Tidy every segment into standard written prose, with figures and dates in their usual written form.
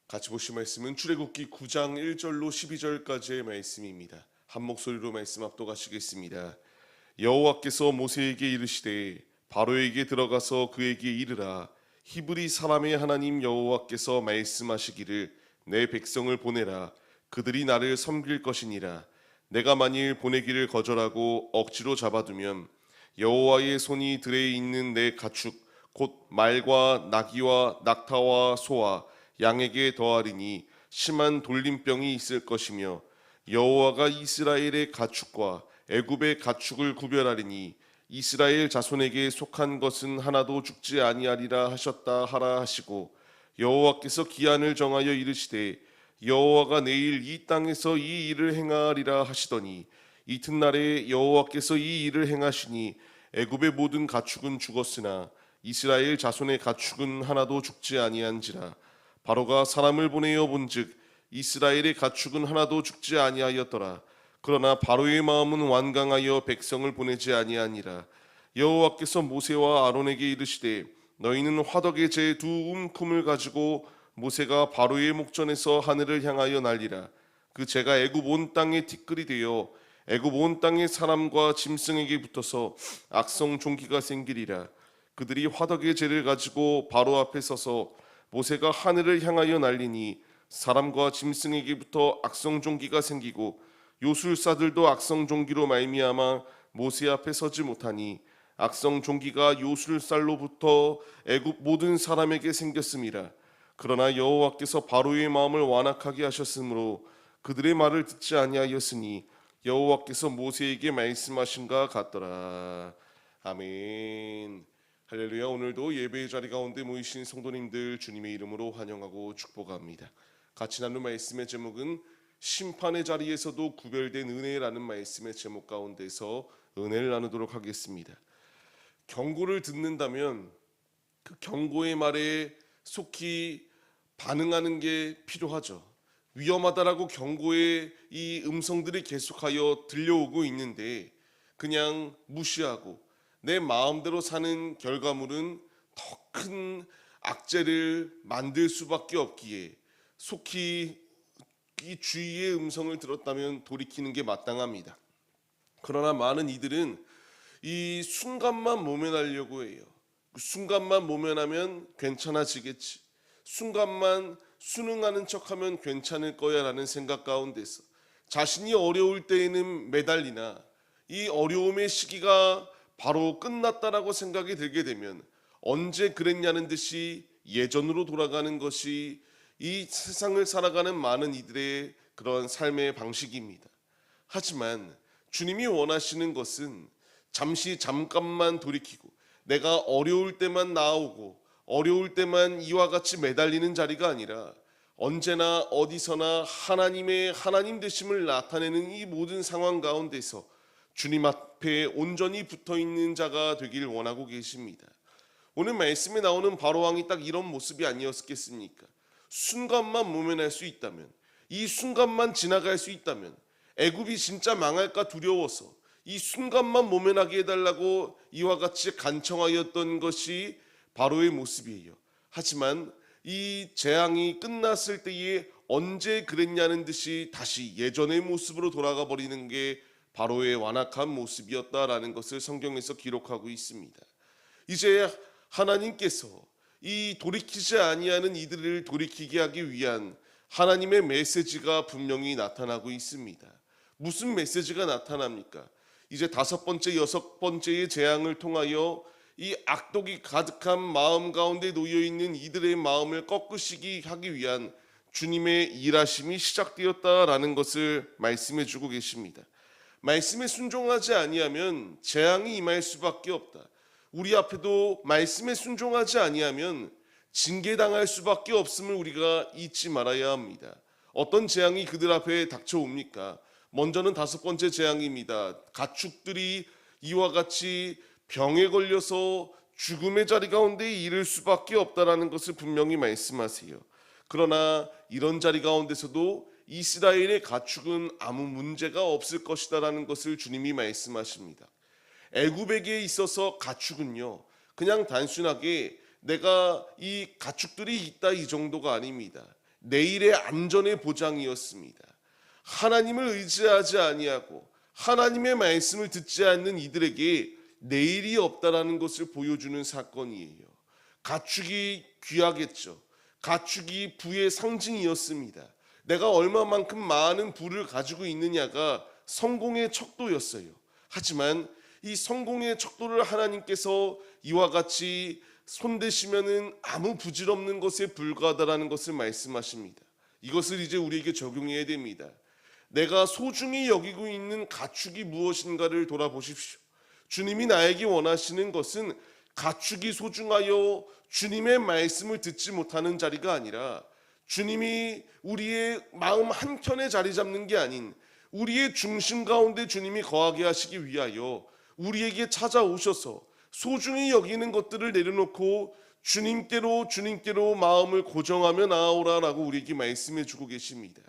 같이 보실 말씀은 출애굽기 9장 1절로 12절까지의 말씀입니다. 한 목소리로 말씀 압도하시겠습니다. 여호와께서 모세에게 이르시되 바로에게 들어가서 그에게 이르라. 히브리 사람의 하나님 여호와께서 말씀하시기를 내 백성을 보내라. 그들이 나를 섬길 것이니라. 내가 만일 보내기를 거절하고 억지로 잡아두면 여호와의 손이 들에 있는 내 가축 곧 말과 나귀와 낙타와 소와 양에게 더하리니 심한 돌림병이 있을 것이며 여호와가 이스라엘의 가축과 애굽의 가축을 구별하리니 이스라엘 자손에게 속한 것은 하나도 죽지 아니하리라 하셨다 하라 하시고 여호와께서 기한을 정하여 이르시되 여호와가 내일 이 땅에서 이 일을 행하리라 하시더니 이튿날에 여호와께서 이 일을 행하시니 애굽의 모든 가축은 죽었으나 이스라엘 자손의 가축은 하나도 죽지 아니한지라. 바로가 사람을 보내어 본즉 이스라엘의 가축은 하나도 죽지 아니하였더라. 그러나 바로의 마음은 완강하여 백성을 보내지 아니하니라. 여호와께서 모세와 아론에게 이르시되 너희는 화덕의 제 두 움큼을 가지고 모세가 바로의 목전에서 하늘을 향하여 날리라. 그 제가 애굽 온 땅에 티끌이 되어 애굽 온 땅의 사람과 짐승에게 붙어서 악성 종기가 생기리라. 그들이 화덕의 재를 가지고 바로 앞에 서서 모세가 하늘을 향하여 날리니 사람과 짐승에게부터 악성 종기가 생기고 요술사들도 악성 종기로 말미암아 모세 앞에 서지 못하니 악성 종기가 요술살로부터 애굽 모든 사람에게 생겼음이라. 그러나 여호와께서 바로의 마음을 완악하게 하셨으므로 그들의 말을 듣지 아니하였으니 여호와께서 모세에게 말씀하신가 같더라. 아멘. 할렐루야. 오늘도 예배의 자리 가운데 모이신 성도님들 주님의 이름으로 환영하고 축복합니다. 같이 나눈 말씀의 제목은 심판의 자리에서도 구별된 은혜라는 말씀의 제목 가운데서 은혜를 나누도록 하겠습니다. 경고를 듣는다면 그 경고의 말에 속히 반응하는 게 필요하죠. 위험하다라고 경고의 이 음성들이 계속하여 들려오고 있는데 그냥 무시하고 내 마음대로 사는 결과물은 더 큰 악재를 만들 수밖에 없기에 속히 이 주의의 음성을 들었다면 돌이키는 게 마땅합니다. 그러나 많은 이들은 이 순간만 모면하려고 해요. 그 순간만 모면하면 괜찮아지겠지. 순간만 순응하는 척하면 괜찮을 거야라는 생각 가운데서 자신이 어려울 때에는 매달리나 이 어려움의 시기가 바로 끝났다라고 생각이 들게 되면 언제 그랬냐는 듯이 예전으로 돌아가는 것이 이 세상을 살아가는 많은 이들의 그런 삶의 방식입니다. 하지만 주님이 원하시는 것은 잠깐만 돌이키고 내가 어려울 때만 나오고 어려울 때만 이와 같이 매달리는 자리가 아니라 언제나 어디서나 하나님의 하나님 되심을 나타내는 이 모든 상황 가운데서 주님 앞에 온전히 붙어있는 자가 되길 원하고 계십니다. 오늘 말씀에 나오는 바로왕이 딱 이런 모습이 아니었겠습니까? 순간만 모면할 수 있다면, 이 순간만 지나갈 수 있다면 애굽이 진짜 망할까 두려워서 이 순간만 모면하게 해달라고 이와 같이 간청하였던 것이 바로의 모습이에요. 하지만 이 재앙이 끝났을 때에 언제 그랬냐는 듯이 다시 예전의 모습으로 돌아가 버리는 게 바로의 완악한 모습이었다라는 것을 성경에서 기록하고 있습니다. 이제 하나님께서 이 돌이키지 아니하는 이들을 돌이키게 하기 위한 하나님의 메시지가 분명히 나타나고 있습니다. 무슨 메시지가 나타납니까? 이제 5번째, 6번째의 재앙을 통하여 이 악독이 가득한 마음 가운데 놓여있는 이들의 마음을 꺾으시기 하기 위한 주님의 일하심이 시작되었다라는 것을 말씀해 주고 계십니다. 말씀에 순종하지 아니하면 재앙이 임할 수밖에 없다. 우리 앞에도 말씀에 순종하지 아니하면 징계당할 수밖에 없음을 우리가 잊지 말아야 합니다. 어떤 재앙이 그들 앞에 닥쳐옵니까? 먼저는 5번째 재앙입니다. 가축들이 이와 같이 병에 걸려서 죽음의 자리 가운데 이를 수밖에 없다라는 것을 분명히 말씀하세요. 그러나 이런 자리 가운데서도 이스라엘의 가축은 아무 문제가 없을 것이다라는 것을 주님이 말씀하십니다. 애굽에게 있어서 가축은요, 그냥 단순하게 내가 이 가축들이 있다 이 정도가 아닙니다. 내일의 안전의 보장이었습니다. 하나님을 의지하지 아니하고 하나님의 말씀을 듣지 않는 이들에게 내일이 없다라는 것을 보여주는 사건이에요. 가축이 귀하겠죠. 가축이 부의 상징이었습니다. 내가 얼마만큼 많은 부를 가지고 있느냐가 성공의 척도였어요. 하지만 이 성공의 척도를 하나님께서 이와 같이 손대시면은 아무 부질없는 것에 불과하다라는 것을 말씀하십니다. 이것을 이제 우리에게 적용해야 됩니다. 내가 소중히 여기고 있는 가축이 무엇인가를 돌아보십시오. 주님이 나에게 원하시는 것은 가축이 소중하여 주님의 말씀을 듣지 못하는 자리가 아니라 주님이 우리의 마음 한켠에 자리 잡는 게 아닌 우리의 중심 가운데 주님이 거하게 하시기 위하여 우리에게 찾아오셔서 소중히 여기는 것들을 내려놓고 주님께로 마음을 고정하며 나아오라라고 우리에게 말씀해 주고 계십니다.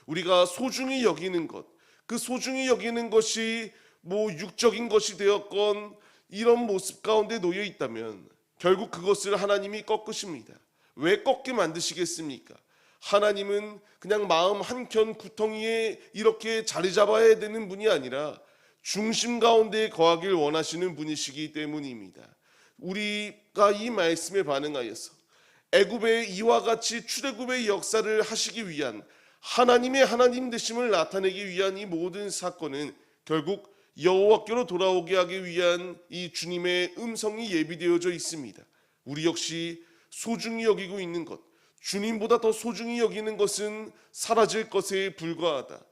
우리가 소중히 여기는 것, 그 소중히 여기는 것이 육적인 것이 되었건 이런 모습 가운데 놓여 있다면 결국 그것을 하나님이 꺾으십니다. 왜 꺾게 만드시겠습니까? 하나님은 그냥 마음 한켠 구덩이에 이렇게 자리 잡아야 되는 분이 아니라 중심 가운데 거하길 원하시는 분이시기 때문입니다. 우리가 이 말씀에 반응하여서 애굽의 이와 같이 출애굽의 역사를 하시기 위한 하나님의 하나님 되심을 나타내기 위한 이 모든 사건은 결국 여호와께로 돌아오게 하기 위한 이 주님의 음성이 예비되어져 있습니다. 우리 역시 소중히 여기고 있는 것, 주님보다 더 소중히 여기는 것은 사라질 것에 불과하다,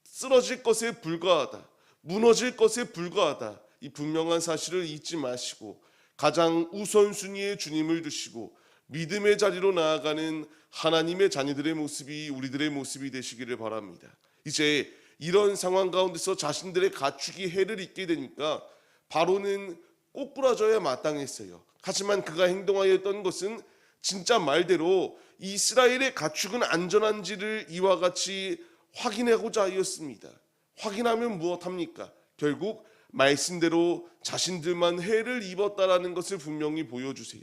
쓰러질 것에 불과하다, 무너질 것에 불과하다. 이 분명한 사실을 잊지 마시고 가장 우선순위에 주님을 두시고 믿음의 자리로 나아가는 하나님의 자녀들의 모습이 우리들의 모습이 되시기를 바랍니다. 이제 이런 상황 가운데서 자신들의 가축이 해를 입게 되니까 바로는 꼬꾸라져야 마땅했어요. 하지만 그가 행동하였던 것은 진짜 말대로 이스라엘의 가축은 안전한지를 이와 같이 확인하고자 하였습니다. 확인하면 무엇합니까? 결국 말씀대로 자신들만 해를 입었다라는 것을 분명히 보여주세요.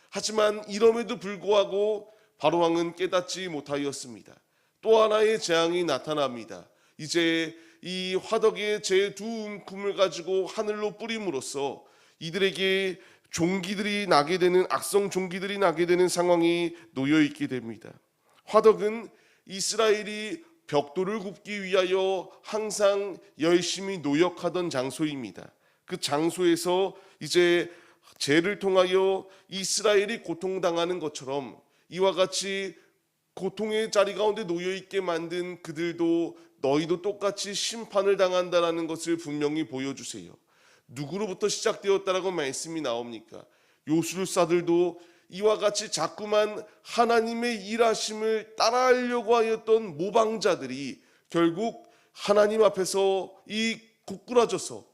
하지만 이럼에도 불구하고 바로왕은 깨닫지 못하였습니다. 또 하나의 재앙이 나타납니다. 이제 이 화덕의 제 두 움큼을 가지고 하늘로 뿌림으로써 이들에게 종기들이 나게 되는 악성 종기들이 나게 되는 상황이 놓여 있게 됩니다. 화덕은 이스라엘이 벽돌을 굽기 위하여 항상 열심히 노력하던 장소입니다. 그 장소에서 이제 죄를 통하여 이스라엘이 고통당하는 것처럼 이와 같이 고통의 자리 가운데 놓여 있게 만든 그들도 너희도 똑같이 심판을 당한다라는 것을 분명히 보여주세요. 누구로부터 시작되었다라고 말씀이 나옵니까? 요술사들도 이와 같이 자꾸만 하나님의 일하심을 따라하려고 하였던 모방자들이 결국 하나님 앞에서 이 고꾸라져서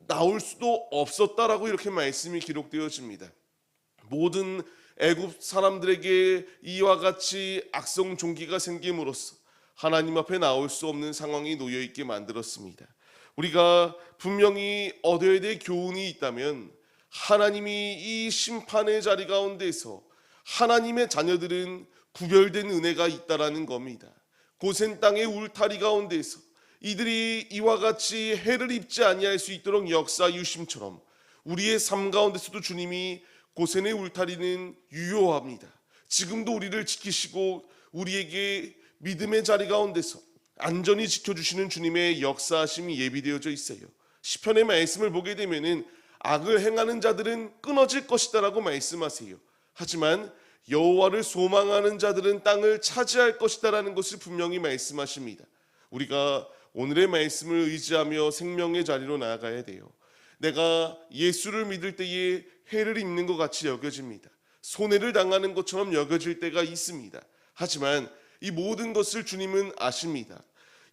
나올 수도 없었다라고 이렇게 말씀이 기록되어집니다. 모든 애굽 사람들에게 이와 같이 악성 종기가 생김으로써 하나님 앞에 나올 수 없는 상황이 놓여 있게 만들었습니다. 우리가 분명히 얻어야 될 교훈이 있다면 하나님이 이 심판의 자리 가운데서 하나님의 자녀들은 구별된 은혜가 있다라는 겁니다. 고센 땅의 울타리 가운데서 이들이 이와 같이 해를 입지 아니할 수 있도록 역사 유심처럼 우리의 삶 가운데서도 주님이 고센의 울타리는 유효합니다. 지금도 우리를 지키시고 우리에게 믿음의 자리 가운데서 안전히 지켜주시는 주님의 역사하심이 예비되어져 있어요. 시편의 말씀을 보게 되면은 악을 행하는 자들은 끊어질 것이다라고 말씀하세요. 하지만 여호와를 소망하는 자들은 땅을 차지할 것이다라는 것을 분명히 말씀하십니다. 우리가 오늘의 말씀을 의지하며 생명의 자리로 나아가야 돼요. 내가 예수를 믿을 때에 해를 입는 것 같이 여겨집니다. 손해를 당하는 것처럼 여겨질 때가 있습니다. 하지만 이 모든 것을 주님은 아십니다.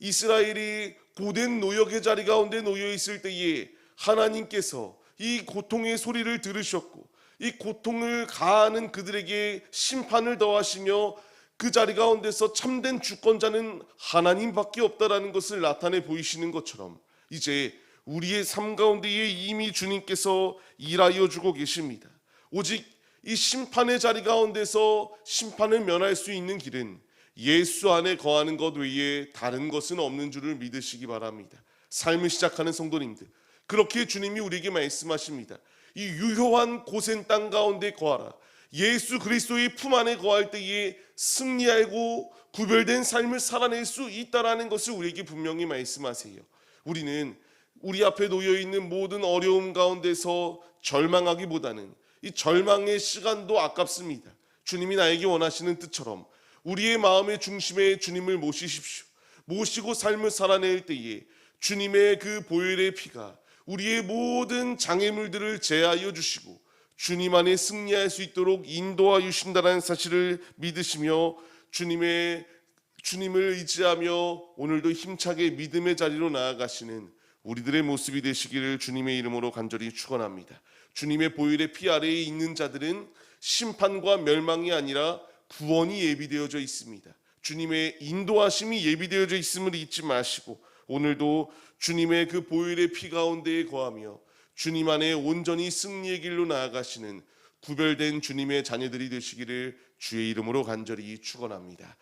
이스라엘이 고된 노역의 자리 가운데 놓여 있을 때에 하나님께서 이 고통의 소리를 들으셨고 이 고통을 가하는 그들에게 심판을 더하시며 그 자리 가운데서 참된 주권자는 하나님밖에 없다라는 것을 나타내 보이시는 것처럼 이제 우리의 삶 가운데에 이미 주님께서 일하여 주고 계십니다. 오직 이 심판의 자리 가운데서 심판을 면할 수 있는 길은 예수 안에 거하는 것 외에 다른 것은 없는 줄을 믿으시기 바랍니다. 삶을 시작하는 성도님들, 그렇게 주님이 우리에게 말씀하십니다. 이 유효한 고센 땅 가운데 거하라. 예수 그리스도의 품 안에 거할 때에 승리하고 구별된 삶을 살아낼 수 있다라는 것을 우리에게 분명히 말씀하세요. 우리는 우리 앞에 놓여 있는 모든 어려움 가운데서 절망하기보다는 이 절망의 시간도 아깝습니다. 주님이 나에게 원하시는 뜻처럼 우리의 마음의 중심에 주님을 모시십시오. 모시고 삶을 살아낼 때에 주님의 그 보혈의 피가 우리의 모든 장애물들을 제하여 주시고 주님 안에 승리할 수 있도록 인도하여 주신다는 사실을 믿으시며 주님을 의지하며 오늘도 힘차게 믿음의 자리로 나아가시는 우리들의 모습이 되시기를 주님의 이름으로 간절히 축원합니다. 주님의 보혈의 피 아래에 있는 자들은 심판과 멸망이 아니라 구원이 예비되어져 있습니다. 주님의 인도하심이 예비되어져 있음을 잊지 마시고 오늘도 주님의 그 보혈의 피 가운데에 거하며 주님 안에 온전히 승리의 길로 나아가시는 구별된 주님의 자녀들이 되시기를 주의 이름으로 간절히 축원합니다.